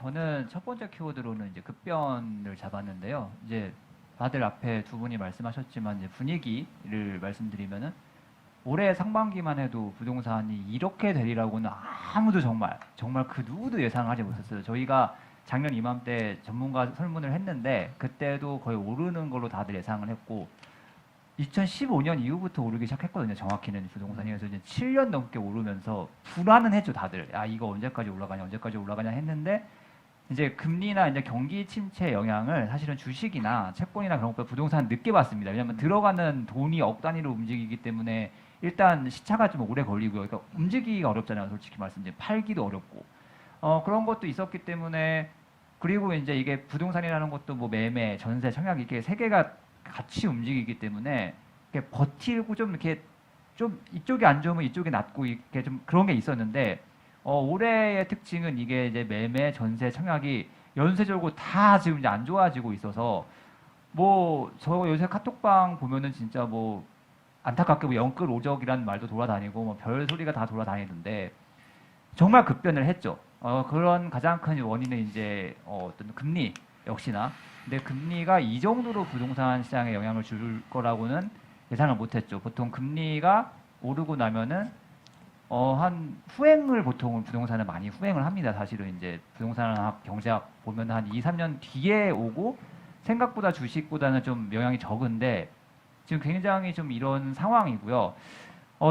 저는 첫 번째 키워드로는 이제 급변을 잡았는데요. 이제 다들 앞에 두 분이 말씀하셨지만 이제 분위기를 말씀드리면은 올해 상반기만 해도 부동산이 이렇게 되리라고는 아무도 정말 그 누구도 예상하지 못했어요. 저희가 작년 이맘때 전문가 설문을 했는데 그때도 거의 오르는 걸로 다들 예상을 했고 2015년 이후부터 오르기 시작했거든요. 정확히는 부동산이. 그래서 이제 7년 넘게 오르면서 불안은 했죠, 다들. 아, 이거 언제까지 올라가냐 했는데 이제 금리나 이제 경기 침체 영향을 사실은 주식이나 채권이나 그런 것보다 부동산은 늦게 봤습니다. 왜냐하면 들어가는 돈이 억 단위로 움직이기 때문에 일단 시차가 좀 오래 걸리고요. 그러니까 움직이기가 어렵잖아요. 솔직히 말씀드리면 팔기도 어렵고 그런 것도 있었기 때문에 그리고 이제 이게 부동산이라는 것도 뭐 매매, 전세, 청약 이렇게 세 개가 같이 움직이기 때문에 이렇게 버티고 좀 이렇게 좀 이쪽이 안 좋으면 이쪽이 낫고 이렇게 좀 그런 게 있었는데 올해의 특징은 이게 이제 매매, 전세, 청약이 연쇄적으로 다 지금 이제 안 좋아지고 있어서 뭐 저 요새 카톡방 보면은 진짜 뭐 안타깝게 뭐 영끌 오적이라는 말도 돌아다니고 뭐 별 소리가 다 돌아다니는데 정말 급변을 했죠. 그런 가장 큰 원인은 이제 어떤 금리 역시나. 근데 금리가 이 정도로 부동산 시장에 영향을 줄 거라고는 예상을 못했죠. 보통 금리가 오르고 나면은 한 후행을 보통 부동산은 많이 후행을 합니다. 사실은 이제 부동산학 경제학 보면 한 2, 3년 뒤에 오고 생각보다 주식보다는 좀 영향이 적은데 지금 굉장히 좀 이런 상황이고요.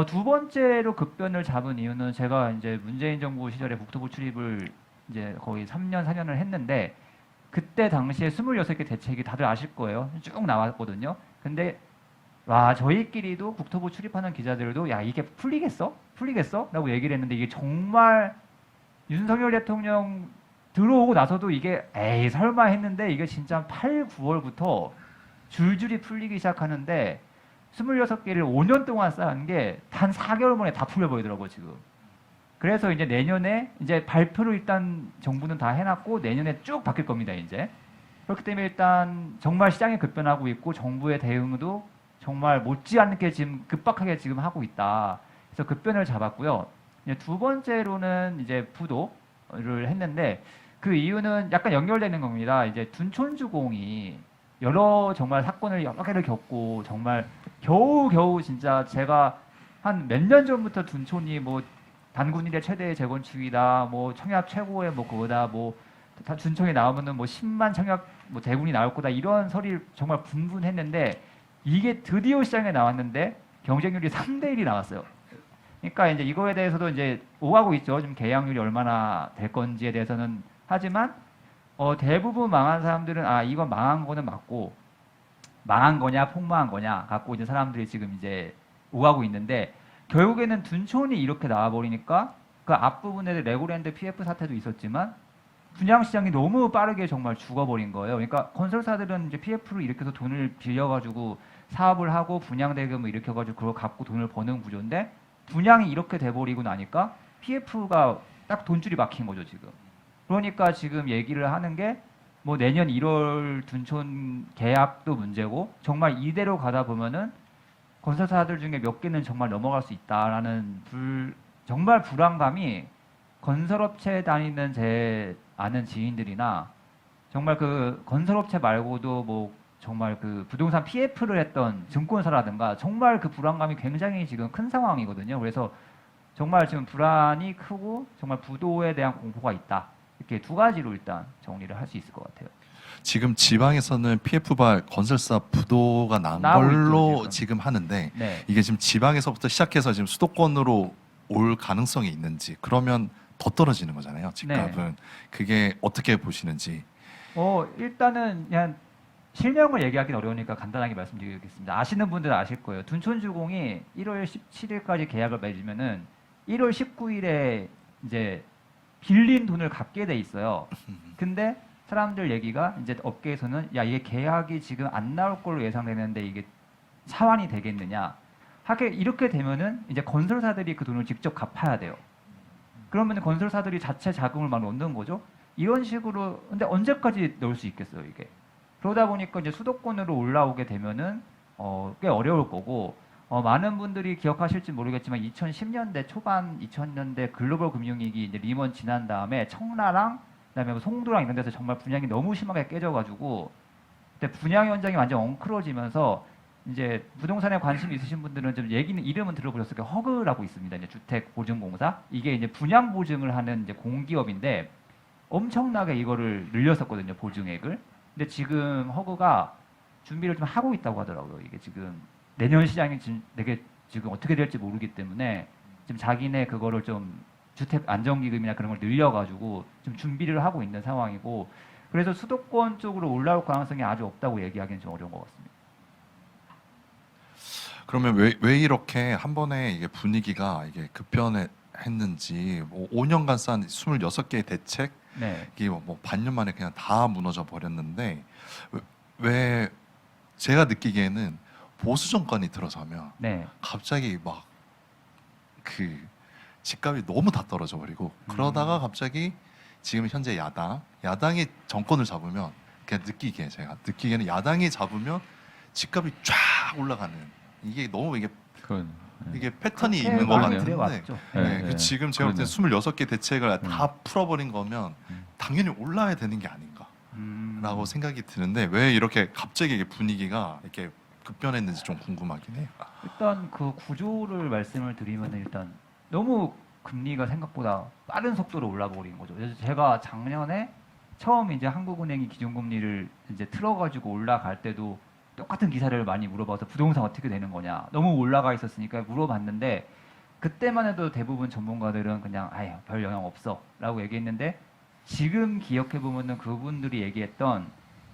두 번째로 급변을 잡은 이유는 제가 이제 문재인 정부 시절에 국토부 출입을 이제 거의 3년, 4년을 했는데 그때 당시에 26개 대책이 다들 아실 거예요. 쭉 나왔거든요. 근데 와, 저희끼리도 국토부 출입하는 기자들도 야, 이게 풀리겠어? 풀리겠어? 라고 얘기를 했는데 이게 정말 윤석열 대통령 들어오고 나서도 이게 에이 설마 했는데 이게 진짜 8, 9월부터 줄줄이 풀리기 시작하는데 26개를 5년 동안 쌓은 게 단 4개월 만에 다 풀려버리더라고요, 지금. 그래서 이제 내년에 이제 발표를 일단 정부는 다 해놨고 내년에 쭉 바뀔 겁니다, 이제. 그렇기 때문에 일단 정말 시장이 급변하고 있고 정부의 대응도 정말 못지않게 지금 급박하게 지금 하고 있다. 그래서 급변을 잡았고요. 이제 두 번째로는 이제 부도를 했는데 그 이유는 약간 연결되는 겁니다. 이제 둔촌주공이 여러 정말 사건을 여러 개를 겪고 정말 겨우겨우 진짜 제가 한 몇 년 전부터 둔촌이 뭐 단군 일의 최대의 재건축이다, 뭐 청약 최고의 뭐 그거다, 뭐 둔촌이 나오면은 뭐 10만 청약 뭐 대군이 나올 거다 이런 소리를 정말 분분했는데 이게 드디어 시장에 나왔는데 경쟁률이 3대 1이 나왔어요. 그러니까 이제 이거에 대해서도 이제 오가고 있죠. 좀 계약률이 얼마나 될 건지에 대해서는 하지만 대부분 망한 사람들은 아 이건 망한 거는 맞고 망한 거냐 폭망한 거냐 갖고 이제 사람들이 지금 이제 오가고 있는데 결국에는 둔촌이 이렇게 나와버리니까 그 앞부분에 레고랜드 PF 사태도 있었지만 분양시장이 너무 빠르게 정말 죽어버린 거예요. 그러니까 건설사들은 이제 PF를 일으켜서 돈을 빌려가지고 사업을 하고 분양대금을 일으켜가지고 그걸 갖고 돈을 버는 구조인데 분양이 이렇게 돼버리고 나니까 PF가 딱 돈줄이 막힌 거죠 지금. 그러니까 지금 얘기를 하는 게 뭐 내년 1월 둔촌 계약도 문제고 정말 이대로 가다 보면은 건설사들 중에 몇 개는 정말 넘어갈 수 있다라는 정말 불안감이 건설업체 다니는 제 아는 지인들이나 정말 그 건설업체 말고도 뭐 정말 그 부동산 PF를 했던 증권사라든가 정말 그 불안감이 굉장히 지금 큰 상황이거든요. 그래서 정말 지금 불안이 크고 정말 부도에 대한 공포가 있다. 이렇게 두 가지로 일단 정리를 할 수 있을 것 같아요. 지금 지방에서는 PF발 건설사 부도가 난 나오고 걸로 있죠, 지금 하는데 네. 이게 지금 지방에서부터 시작해서 지금 수도권으로 올 가능성이 있는지 그러면 더 떨어지는 거잖아요. 집값은. 그게 어떻게 보시는지. 일단은 그냥 실명을 얘기하기는 어려우니까 간단하게 말씀드리겠습니다. 아시는 분들은 아실 거예요. 둔촌주공이 1월 17일까지 계약을 맺으면은 1월 19일에 이제 빌린 돈을 갚게 돼 있어요. 근데 사람들 얘기가 이제 업계에서는 야 이게 계약이 지금 안 나올 걸로 예상되는데 이게 차환이 되겠느냐. 하게 이렇게 되면은 이제 건설사들이 그 돈을 직접 갚아야 돼요. 그러면 건설사들이 자체 자금을 막 넣는 거죠. 이런 식으로 근데 언제까지 넣을 수 있겠어요 이게. 그러다 보니까 이제 수도권으로 올라오게 되면은 꽤 어려울 거고 많은 분들이 기억하실지 모르겠지만 2010년대 초반 2000년대 글로벌 금융위기 이제 리먼 지난 다음에 청라랑 그다음에 뭐 송도랑 이런 데서 정말 분양이 너무 심하게 깨져가지고 그때 분양 현장이 완전 엉클어지면서 이제 부동산에 관심 있으신 분들은 좀 얘기는 이름은 들어보셨을 거예요. 허그라고 있습니다. 이제 주택보증공사 이게 이제 분양 보증을 하는 이제 공기업인데 엄청나게 이거를 늘렸었거든요. 보증액을. 근데 지금 허그가 준비를 좀 하고 있다고 하더라고요. 이게 지금 내년 시장이 되게 지금 어떻게 될지 모르기 때문에 지금 자기네 그거를 좀 주택 안정기금이나 그런 걸 늘려가지고 좀 준비를 하고 있는 상황이고 그래서 수도권 쪽으로 올라올 가능성이 아주 없다고 얘기하기는 좀 어려운 것 같습니다. 그러면 왜 이렇게 한 번에 이게 분위기가 이게 급변했는지 뭐 5년간 쌓은 26개의 대책 네, 이게 뭐 반년 만에 그냥 다 무너져 버렸는데 왜 제가 느끼기에는 보수 정권이 들어서면 네, 갑자기 막 그 집값이 너무 다 떨어져 버리고 그러다가 갑자기 지금 현재 야당이 정권을 잡으면 그냥 제가 느끼기에는 야당이 잡으면 집값이 쫙 올라가는 이게 너무 그건 이게 패턴이 그렇게 있는 것 많이 같은데 들여왔죠. 네, 네, 그 네. 지금 제가 볼 때 그러네요. 26개 대책을 다 풀어버린 거면 당연히 올라야 되는 게 아닌가라고 생각이 드는데 왜 이렇게 갑자기 이게 분위기가 이렇게 급변했는지 좀 궁금하긴 해요. 일단 그 구조를 말씀을 드리면 일단 너무 금리가 생각보다 빠른 속도로 올라버리는 거죠. 그래서 제가 작년에 처음 이제 한국은행이 기준금리를 이제 틀어가지고 올라갈 때도 똑같은 기사를 많이 물어봐서 부동산 어떻게 되는 거냐 너무 올라가 있었으니까 물어봤는데 그때만 해도 대부분 전문가들은 그냥 아유 별 영향 없어라고 얘기했는데 지금 기억해 보면은 그분들이 얘기했던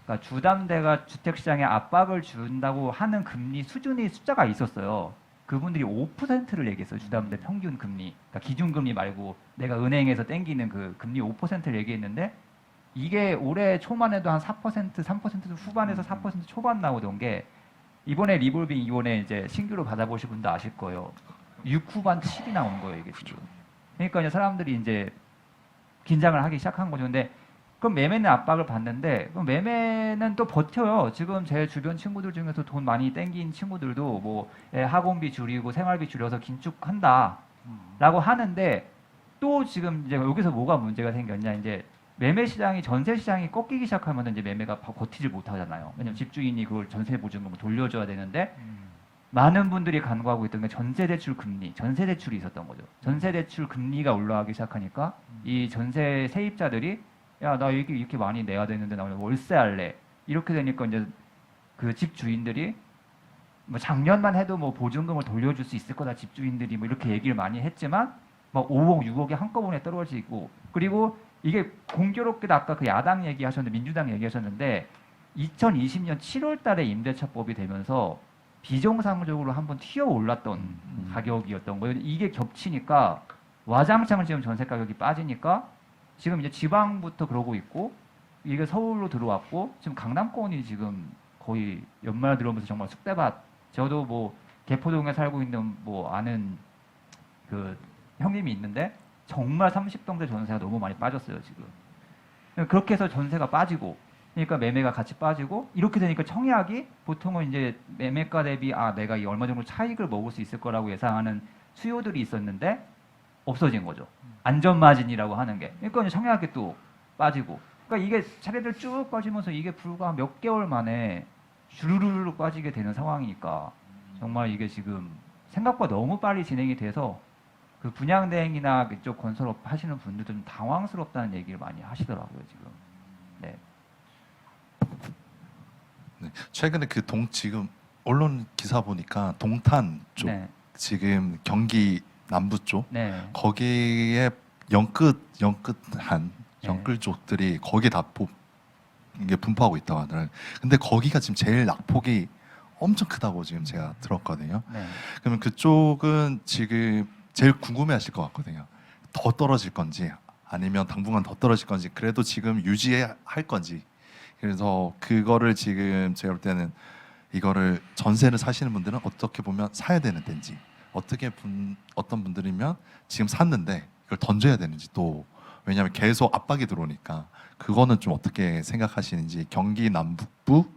그러니까 주담대가 주택시장에 압박을 준다고 하는 금리 수준이 숫자가 있었어요. 그분들이 5%를 얘기했어요. 주담대 평균 금리. 그러니까 기준금리 말고 내가 은행에서 땡기는 그 금리 5%를 얘기했는데 이게 올해 초만 해도 한 4%, 3% 후반에서 4% 초반 나오던 게 이번에 리볼빙 이번에 이제 신규로 받아보신 분도 아실 거예요. 6 후반 7이 나온 거예요, 이게 지금. 그러니까 이제 사람들이 이제 긴장을 하기 시작한 거죠. 근데 그럼 매매는 압박을 받는데 그럼 매매는 또 버텨요. 지금 제 주변 친구들 중에서 돈 많이 땡긴 친구들도 뭐 학원비 줄이고 생활비 줄여서 긴축한다라고 하는데 또 지금 이제 여기서 뭐가 문제가 생겼냐 이제 매매 시장이 전세 시장이 꺾이기 시작하면 이제 매매가 버티질 못하잖아요. 왜냐면 집주인이 그걸 전세 보증금을 돌려줘야 되는데 많은 분들이 간과하고 있던 게 전세 대출 금리, 전세 대출이 있었던 거죠. 전세 대출 금리가 올라가기 시작하니까 이 전세 세입자들이 야, 나 이렇게 많이 내야 되는데 나 월세 할래. 이렇게 되니까 이제 그 집주인들이 뭐 작년만 해도 뭐 보증금을 돌려줄 수 있을 거다 집주인들이 뭐 이렇게 얘기를 많이 했지만 막 5억, 6억이 한꺼번에 떨어지고 그리고 이게 공교롭게도 아까 그 야당 얘기하셨는데 민주당 얘기하셨는데 2020년 7월 달에 임대차법이 되면서 비정상적으로 한번 튀어 올랐던 가격이었던 거예요. 이게 겹치니까 와장창 지금 전세 가격이 빠지니까 지금 이제 지방부터 그러고 있고 이게 서울로 들어왔고 지금 강남권이 지금 거의 연말 들어오면서 정말 쑥대밭. 저도 뭐 개포동에 살고 있는 뭐 아는 그 형님이 있는데 정말 30평대 전세가 너무 많이 빠졌어요 지금. 그렇게 해서 전세가 빠지고 그러니까 매매가 같이 빠지고 이렇게 되니까 청약이 보통은 이제 매매가 대비 아 내가 이 얼마 정도 차익을 먹을 수 있을 거라고 예상하는 수요들이 있었는데 없어진 거죠. 안전마진이라고 하는 게. 그러니까 이제 청약이 또 빠지고. 그러니까 이게 차례들 쭉 빠지면서 이게 불과 몇 개월 만에 주르르 빠지게 되는 상황이니까 정말 이게 지금 생각보다 너무 빨리 진행이 돼서 그 분양대행이나 그쪽 건설업 하시는 분들은 당황스럽다는 얘기를 많이 하시더라고요 지금. 네. 네. 최근에 지금 언론 기사 보니까 동탄 쪽 네. 지금 경기 남부 쪽 네. 거기에 영끌 쪽들이 거기 다 이게 분포하고 있다고 하더라고요. 근데 거기가 지금 제일 낙폭이 엄청 크다고 지금 제가 들었거든요. 네. 그러면 그쪽은 지금 제일 궁금해하실 것 같거든요. 더 떨어질 건지 아니면 당분간 더 떨어질 건지 그래도 지금 유지할 건지 그래서 그거를 지금 제가 볼 때는 이거를 전세를 사시는 분들은 어떻게 보면 사야 되는 데인지 어떤 분들이면 지금 샀는데 이걸 던져야 되는지 또 왜냐하면 계속 압박이 들어오니까 그거는 좀 어떻게 생각하시는지 경기 남북부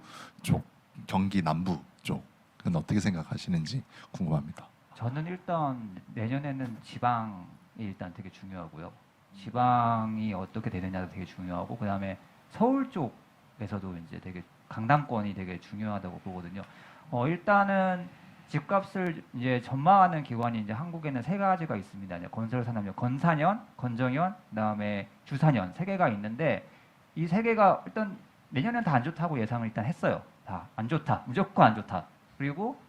쪽 경기 남부 쪽은 어떻게 생각하시는지 궁금합니다. 저는 일단 내년에는 지방이 일단 되게 중요하고요. 지방이 어떻게 되느냐도 되게 중요하고 그다음에 서울 쪽에서도 이제 되게 강남권이 되게 중요하다고 보거든요. 일단은 집값을 이제 전망하는 기관이 이제 한국에는 세 가지가 있습니다. 이제 건설산업용, 건사년, 건정연, 그다음에 주사년 세 개가 있는데 이 세 개가 일단 내년엔 다 안 좋다고 예상을 일단 했어요. 다 안 좋다, 무조건 안 좋다. 그리고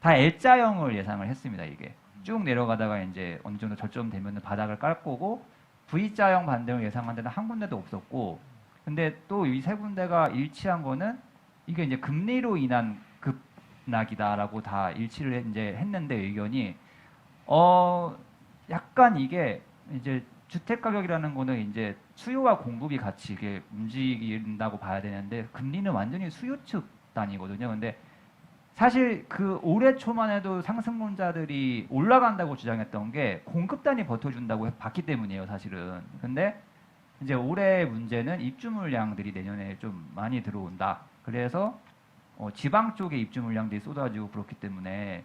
다 L자형을 예상을 했습니다. 이게 쭉 내려가다가 이제 어느 정도 저점되면 바닥을 깔 거고 V자형 반등을 예상한 데는 한 군데도 없었고 근데 또 이 세 군데가 일치한 거는 이게 이제 금리로 인한 급락이다라고 다 일치를 이제 했는데 의견이 약간 이게 이제 주택 가격이라는 거는 이제 수요와 공급이 같이 이게 움직인다고 봐야 되는데 금리는 완전히 수요 측 단위거든요. 근데 사실 그 올해 초만 해도 상승론자들이 올라간다고 주장했던 게 공급단이 버텨준다고 봤기 때문이에요, 사실은. 근데 이제 올해 문제는 입주 물량들이 내년에 좀 많이 들어온다. 그래서 지방 쪽에 입주 물량들이 쏟아지고 그렇기 때문에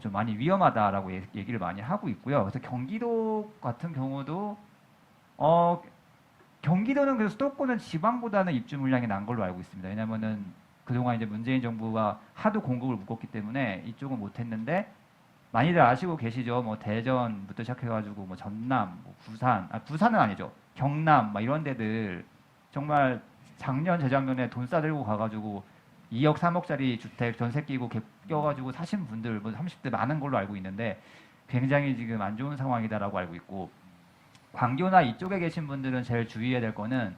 좀 많이 위험하다라고 얘기를 많이 하고 있고요. 그래서 경기도 같은 경우도 경기도는 그래서 수도권은 지방보다는 입주 물량이 난 걸로 알고 있습니다. 왜냐면은 그동안 이제 문재인 정부가 하도 공급을 묶었기 때문에 이쪽은 못했는데 많이들 아시고 계시죠. 뭐 대전부터 시작해가지고 뭐 전남, 뭐 부산, 부산은 아니죠. 경남, 막 이런 데들 정말 작년 재작년에 돈 싸들고 가가지고 2억 3억짜리 주택 전세 끼고 껴가지고 사신 분들 뭐 30대 많은 걸로 알고 있는데 굉장히 지금 안 좋은 상황이다라고 알고 있고 광교나 이쪽에 계신 분들은 제일 주의해야 될 거는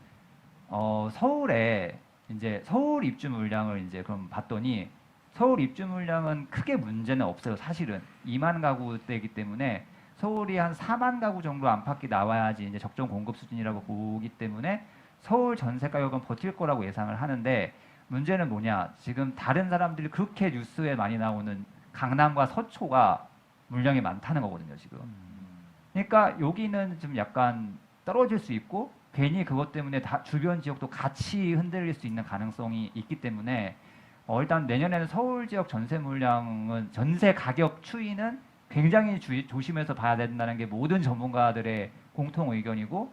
서울에 이제 서울 입주 물량을 이제 그럼 봤더니 서울 입주 물량은 크게 문제는 없어요. 사실은 2만 가구대이기 때문에 서울이 한 4만 가구 정도 안팎이 나와야지 이제 적정 공급 수준이라고 보기 때문에 서울 전세 가격은 버틸 거라고 예상을 하는데 문제는 뭐냐? 지금 다른 사람들이 그렇게 뉴스에 많이 나오는 강남과 서초가 물량이 많다는 거거든요, 지금. 그러니까 여기는 좀 약간 떨어질 수 있고 괜히 그것 때문에 주변 지역도 같이 흔들릴 수 있는 가능성이 있기 때문에 일단 내년에는 서울 지역 전세 물량은 전세 가격 추이는 굉장히 조심해서 봐야 된다는 게 모든 전문가들의 공통 의견이고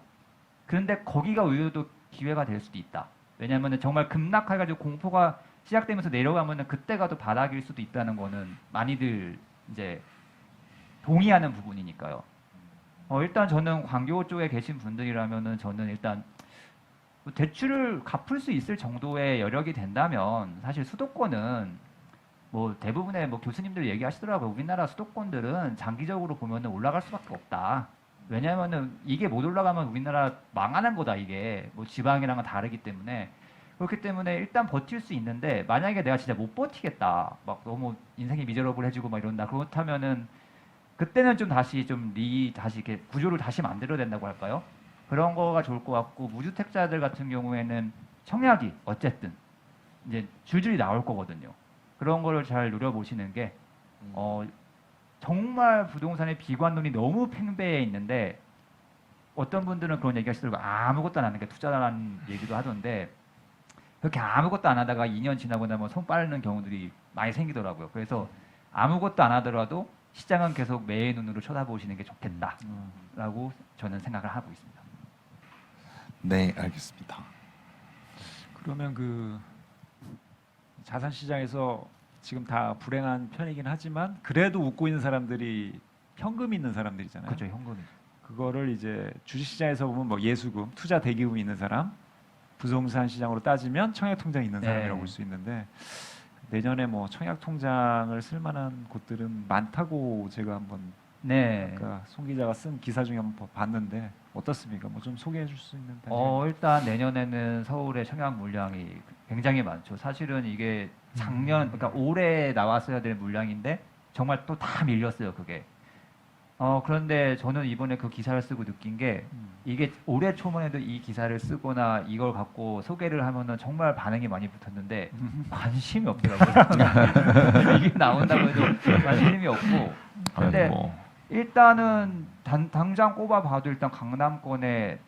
그런데 거기가 의외로 기회가 될 수도 있다. 왜냐하면 정말 급락해가지고 공포가 시작되면서 내려가면은 그때가 또 바닥일 수도 있다는 거는 많이들 이제 동의하는 부분이니까요. 일단 저는 광교 쪽에 계신 분들이라면은 저는 일단 뭐 대출을 갚을 수 있을 정도의 여력이 된다면 사실 수도권은 뭐 대부분의 뭐 교수님들 얘기하시더라고요. 우리나라 수도권들은 장기적으로 보면은 올라갈 수밖에 없다. 왜냐하면은 이게 못 올라가면 우리나라 망하는 거다 이게 뭐 지방이랑은 다르기 때문에 그렇기 때문에 일단 버틸 수 있는데 만약에 내가 진짜 못 버티겠다 막 너무 인생이 미저러블해지고 막 이런다 그렇다면은 그때는 좀 다시 다시 이렇게 구조를 다시 만들어야 된다고 할까요? 그런 거가 좋을 것 같고 무주택자들 같은 경우에는 청약이 어쨌든 이제 줄줄이 나올 거거든요. 그런 거를 잘 누려보시는 게 정말 부동산의 비관론이 너무 팽배해 있는데 어떤 분들은 그런 얘기 하시더라고요. 아무것도 안 하는 게 투자라는 얘기도 하던데 그렇게 아무것도 안 하다가 2년 지나고 나면 손 빠르는 경우들이 많이 생기더라고요. 그래서 아무것도 안 하더라도 시장은 계속 매의 눈으로 쳐다보시는 게 좋겠다라고 저는 생각을 하고 있습니다. 네, 알겠습니다. 그러면 그 자산 시장에서 지금 다 불행한 편이긴 하지만 그래도 웃고 있는 사람들이 현금 있는 사람들이잖아요. 그렇죠, 현금이. 그거를 이제 주식 시장에서 보면 뭐 예수금, 투자 대기금이 있는 사람, 부동산 시장으로 따지면 청약 통장이 있는 네. 사람이라고 볼 수 있는데 내년에 뭐 청약 통장을 쓸 만한 곳들은 많다고 제가 한번 네. 아까 송 기자가 쓴 기사 중에 한번 봤는데 어떻습니까? 뭐 좀 소개해 줄 수 있는 일단 내년에는 서울의 청약 물량이 굉장히 많죠. 사실은 이게 작년, 그러니까 올해 나왔어야 될 물량인데 정말 또 다 밀렸어요, 그게. 그런데 저는 이번에 그 기사를 쓰고 느낀 게 이게 올해 초반에도 이 기사를 쓰거나 이걸 갖고 소개를 하면은 정말 반응이 많이 붙었는데 관심이 없더라고요. 이게 나온다고 해도 관심이 없고. 근데 일단은 당장 꼽아봐도 일단 강남권에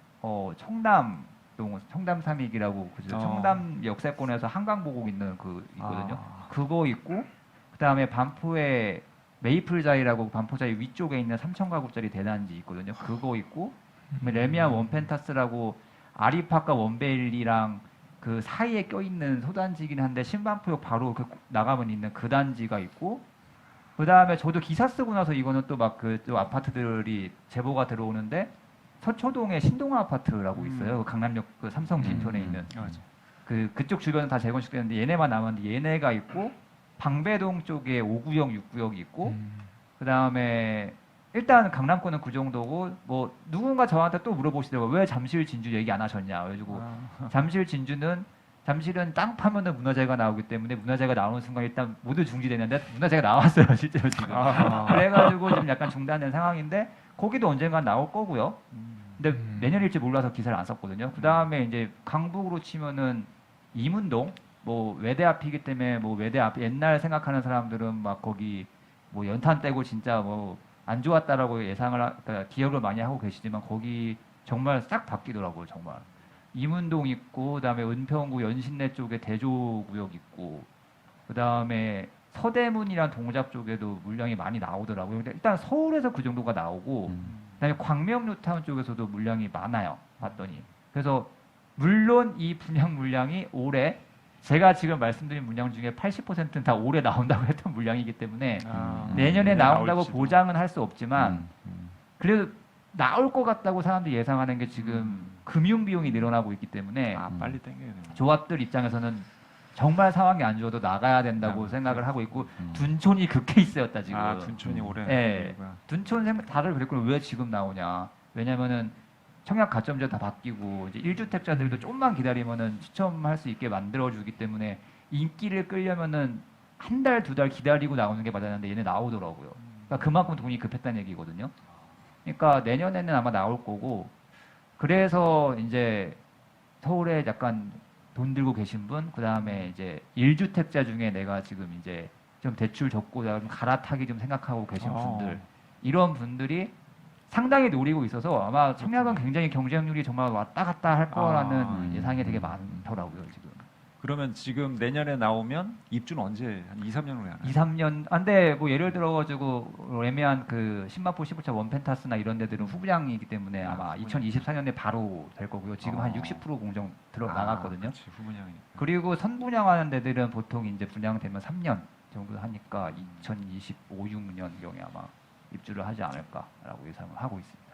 청담 삼익이라고 그죠? 청담 역세권에서 한강 보고 있는 그 있거든요. 그거 있고 그다음에 반포에 메이플자이라고 반포자이 위쪽에 있는 3,000가구짜리 대단지 있거든요. 그거 있고 레미안 원펜타스라고 아리파과 원베일리랑 그 사이에 껴있는 소단지긴 한데 신반포역 바로 그 나가면 있는 그 단지가 있고, 그 다음에 저도 기사 쓰고 나서 이거는 또 막 그 또 아파트들이 제보가 들어오는데, 서초동에 신동아 아파트라고 있어요. 그 강남역 그 삼성 진촌에 있는 맞아. 그쪽 주변은 다 재건축됐는데 얘네만 남았는데 얘네가 있고, 방배동 쪽에 5구역, 6구역이 있고, 그 다음에 일단 강남권은 그 정도고, 뭐 누군가 저한테 또 물어보시더라고요. 왜 잠실 진주 얘기 안 하셨냐. 그래가지고 잠실 진주는 잠실은 땅 파면은 문화재가 나오기 때문에 문화재가 나오는 순간 일단 모두 중지되는데 문화재가 나왔어요 실제로 지금. 그래가지고 지금 약간 중단된 상황인데 거기도 언젠간 나올 거고요. 근데 내년일지 몰라서 기사를 안 썼거든요. 그 다음에 이제 강북으로 치면은 이문동, 뭐 외대 앞이기 때문에 뭐 외대 앞 옛날 생각하는 사람들은 막 거기 뭐 연탄 떼고 진짜 뭐 안 좋았다라고 그러니까 기억을 많이 하고 계시지만 거기 정말 싹 바뀌더라고요 정말. 이문동 있고, 그다음에 은평구 연신내 쪽에 대조구역 있고, 그다음에 서대문이란 동작 쪽에도 물량이 많이 나오더라고요. 근데 일단 서울에서 그 정도가 나오고, 그다음에 광명 뉴타운 쪽에서도 물량이 많아요. 봤더니. 그래서 물론 이 분양 물량이 올해 제가 지금 말씀드린 물량 중에 80%는 다 올해 나온다고 했던 물량이기 때문에 내년에 나온다고 나올지도. 보장은 할 수 없지만 그래도 나올 것 같다고 사람들이 예상하는 게 지금 금융 비용이 늘어나고 있기 때문에 빨리 땡겨야 돼. 조합들 입장에서는 정말 상황이 안 좋아도 나가야 된다고 아, 생각을 하고 있고, 둔촌이 그 케이스였다 지금. 둔촌이 올해. 예. 둔촌 다들 그랬고 왜 지금 나오냐. 왜냐면은 청약 가점제 다 바뀌고 이제 1주택자들도 조금만 기다리면은 추첨할 수 있게 만들어주기 때문에 인기를 끌려면은 한 달, 두 달 기다리고 나오는 게 맞았는데 얘네 나오더라고요. 그러니까 그만큼 돈이 급했다는 얘기거든요. 그러니까 내년에는 아마 나올 거고, 그래서 이제 서울에 약간 돈 들고 계신 분, 그 다음에 이제 1주택자 중에 내가 지금 이제 좀 대출 접고 좀 갈아타기 좀 생각하고 계신 분들, 이런 분들이 상당히 노리고 있어서 아마 청약은 굉장히 경쟁률이 정말 왔다 갔다 할 거라는 예상이 되게 많더라고요 지금. 그러면 지금 내년에 나오면 입주는 언제? 한 2, 3년 후에 하나요? 2, 3년. 안돼 뭐 예를 들어가지고 애매한 그 신마포 15차 원펜타스나 이런 데들은 후분양이기 때문에 아마 2024년에 바로 될 거고요. 지금 한 60% 공정 들어 나갔거든요. 그치, 후분양이니까. 그리고 선분양하는 데들은 보통 이제 분양되면 3년 정도 하니까 2025, 6년 경에 아마 입주를 하지 않을까라고 예상을 하고 있습니다.